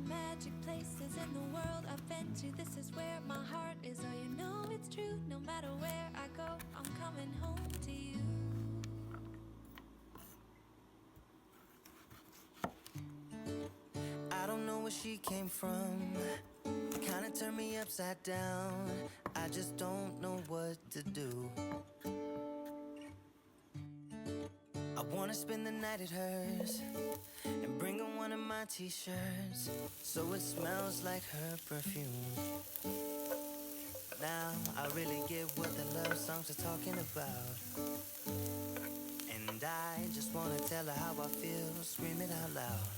magic places in the world I've been to. This is where my heart is. Oh, you know it's true. No matter where I go, I'm coming home to you. I don't know where she came from. It kinda turned me upside down. I just don't know what to do. I wanna spend the night at hers and bring her one of my t-shirts so it smells like her perfume. Now I really get what the love songs are talking about, and I just wanna tell her how I feel, scream it out loud.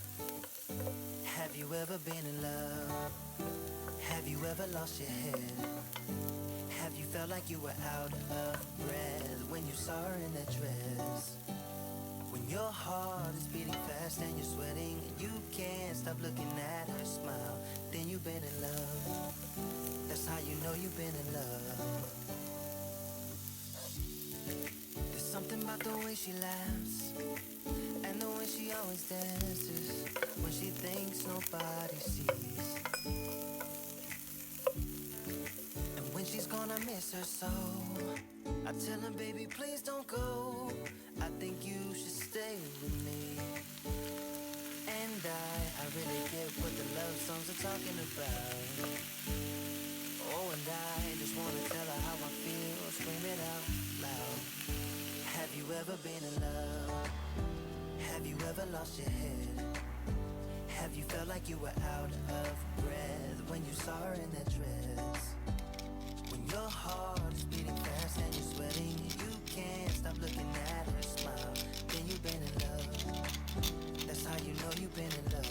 Have you ever been in love? Have you ever lost your head? Have you felt like you were out of breath when you saw her in that dress? When your heart is beating fast and you're sweating and you can't stop looking at her smile, then you've been in love. That's how you know you've been in love. There's something about the way she laughs and the way she always dances when she thinks nobody sees. And when she's gone, I miss her so. I tell her, baby, please don't go. I think you should stay with me. And I really get what the love songs are talking about. Oh, and I just wanna tell her how I feel, scream it out loud. Have you ever been in love? Have you ever lost your head? Have you felt like you were out of breath when you saw her in that dress? When your heart is beating fast and you're sweating and you can't stop looking at her smile, then you've been in love. That's how you know you've been in love.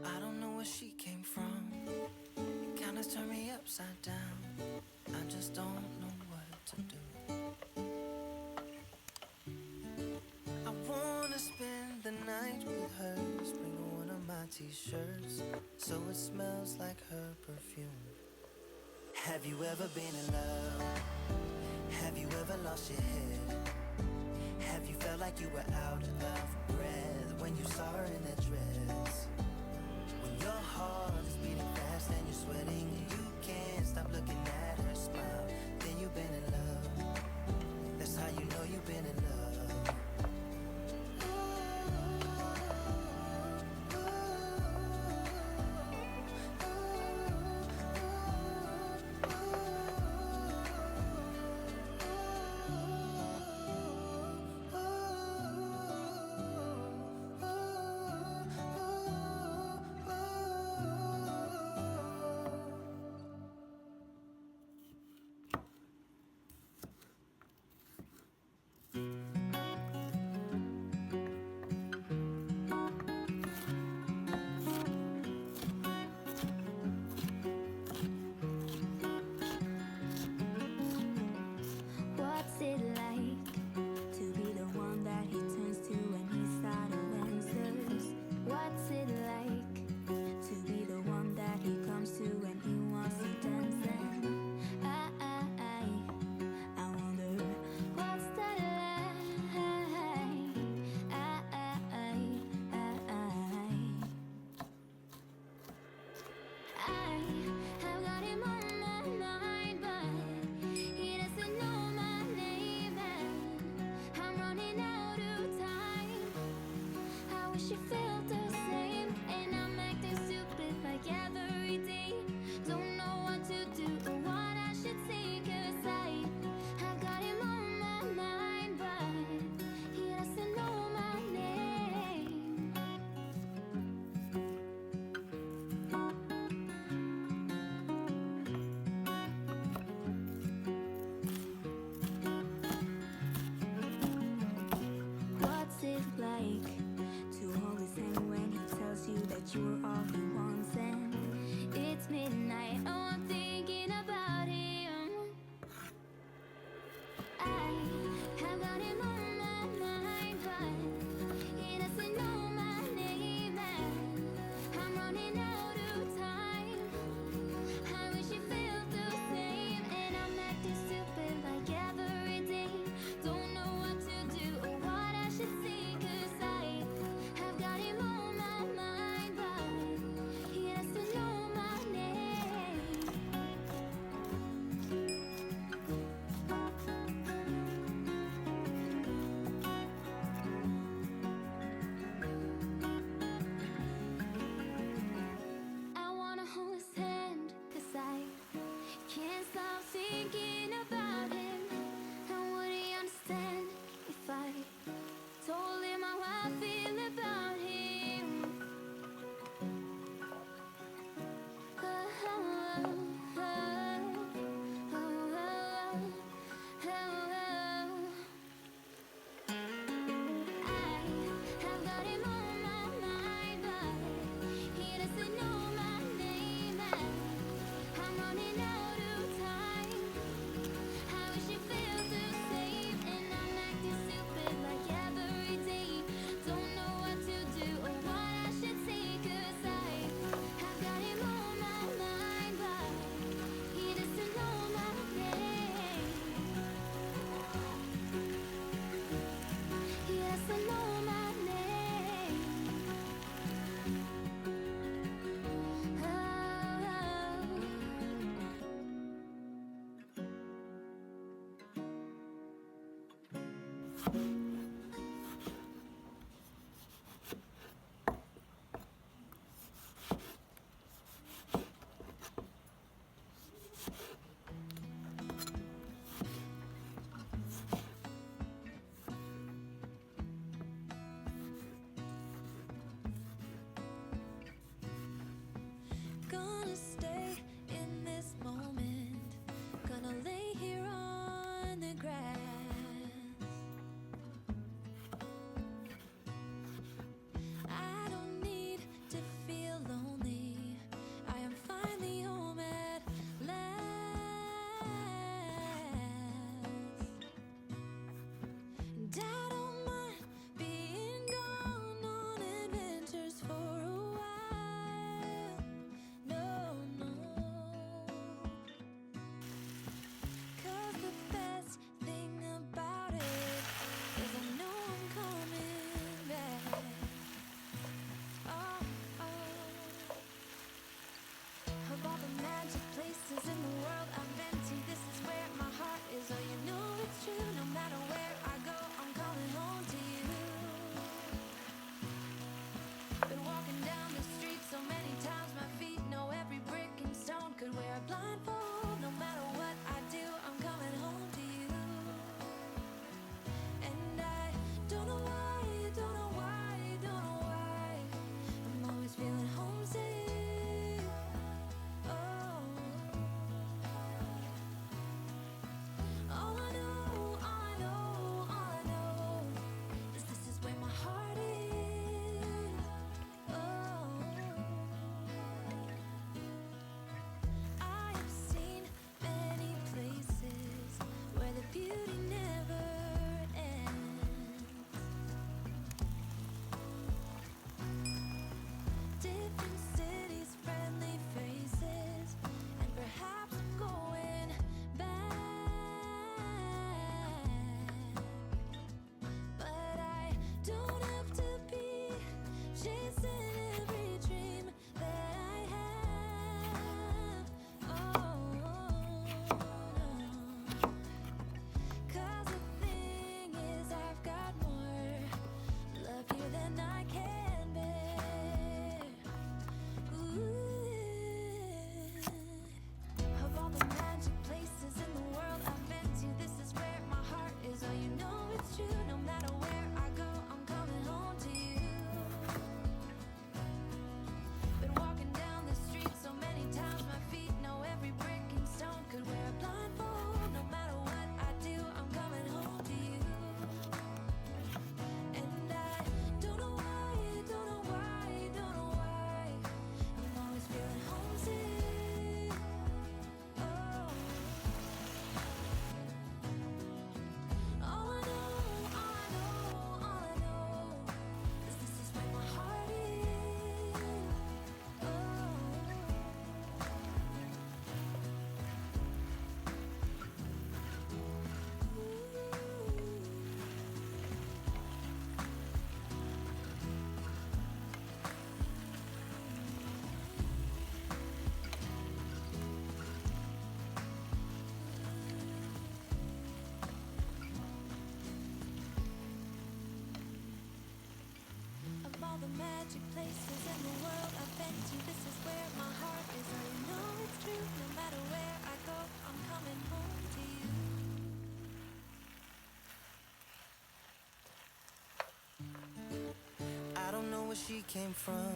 I don't know where she came from. It kinda turned me upside down. I just don't know what to do. I wanna spend the night with her, bring her one of my t-shirts so it smells like her perfume. Have you ever been in love? Have you ever lost your head? Have you felt like you were out of breath when you saw her in that dress? When your heart is beating fast and you're sweating and you can't stop looking at her smile, then you've been in love. That's how you know you've been in love. gonna stay in this moment. Gonna lay here on the grass. I don't need to feel lonely. I am finally home at last. And I don't mind being gone on adventures for a while. No, no. 'Cause the best thing about it is I know I'm coming back. Oh, oh. Of all the magic places in the world I've been to, this is where my heart is. Oh, you know it's true. No matter where I go, I'm coming home to you. Been walking down the street so many times, my feet know every brick and stone. Could wear a blindfold. No matter what I do, I'm coming home to you. And I don't know why, don't know why, don't know why. I'm always feeling homesick. Oh. All I know, all I know, all I know is this is where my heart is. Oh. I have seen many places where the beauty never ends. Different cities, friendly faces, and perhaps I'm going back. But I don't have to be chasing every dream that I have. Oh, no. 'Cause the thing is, I've got more love here than I can bear. Ooh. Of all the magic places in the world I've been to, this is where my heart is. Oh, you know it's true. No matter where I go, I'm coming home to you. Been walking down the street so many times, my feet know every brick and stone. Could wear a blindfold. No matter what I do, I'm coming home to you. And I don't know why, don't know why, don't know why. I'm always feeling homesick. Oh. All I know, all I know, all I know is this is where my heart is. Oh. Of all the magic places in the world I've been to, this is where my heart is. Oh, you know it's true. No matter where I go, I'm coming home to you. I don't know where she came from.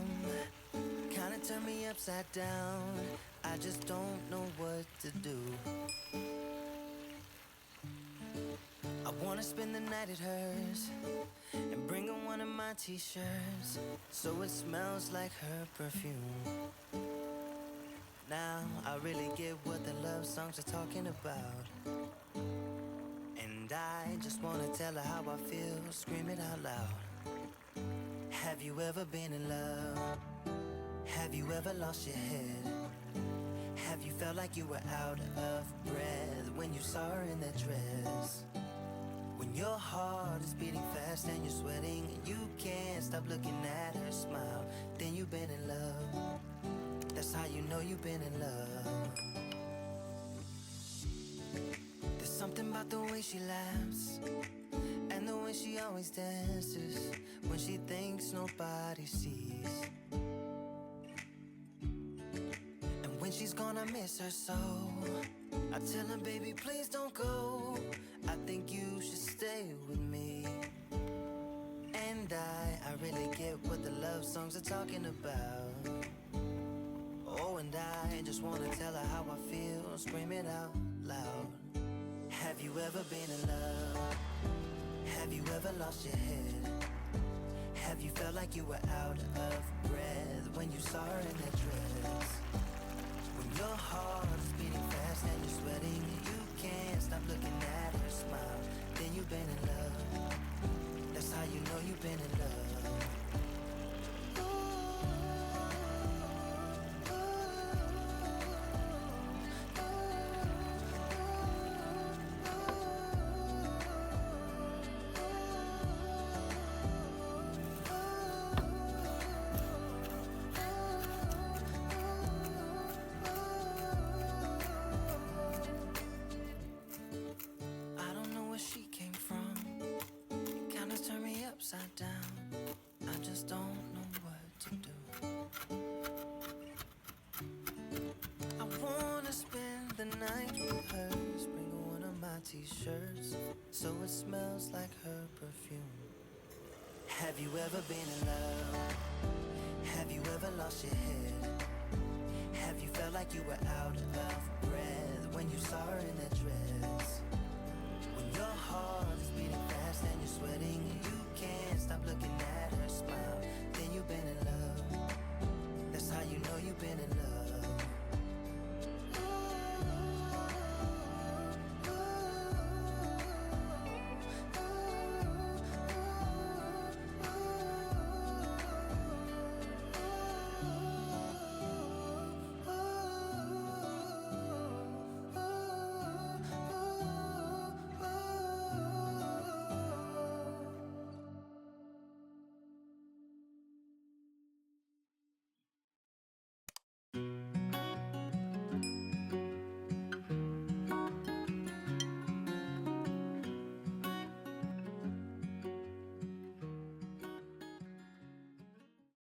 Kinda turned me upside down. I just don't know what to do. I wanna spend the night at hers and bring her one of my t-shirts so it smells like her perfume. Now I really get what the love songs are talking about. And I just wanna tell her how I feel, scream it out loud. Have you ever been in love? Have you ever lost your head? Have you felt like you were out of breath when you saw her in that dress? When your heart is beating fast and you're sweating and you can't stop looking at her smile, then you've been in love. That's how you know you've been in love. There's something about the way she laughs and the way she always dances when she thinks nobody sees. And when she's gone, I miss her so. I tell her, baby, please don't go. I think you should stay with me. And I really get what the love songs are talking about. Oh, and I just wanna tell her how I feel, scream it out loud. Have you ever been in love? Have you ever lost your head? Have you felt like you were out of breath when you saw her in that dress? When your heart is beating fast and you're sweating, you can't stop looking at her smile. Then you've been in love. That's how you know you've been in love. I don't know where she came from. It kinda turned me upside down. I just don't know what to do. I wanna spend the night with her. Bring her one of my t-shirts so it smells like her perfume. Have you ever been in love? Have you ever lost your head? Have you felt like you were out of breath when you saw her in that dress? When your heart is beating fast and you're sweating, you can't stop looking at her smile.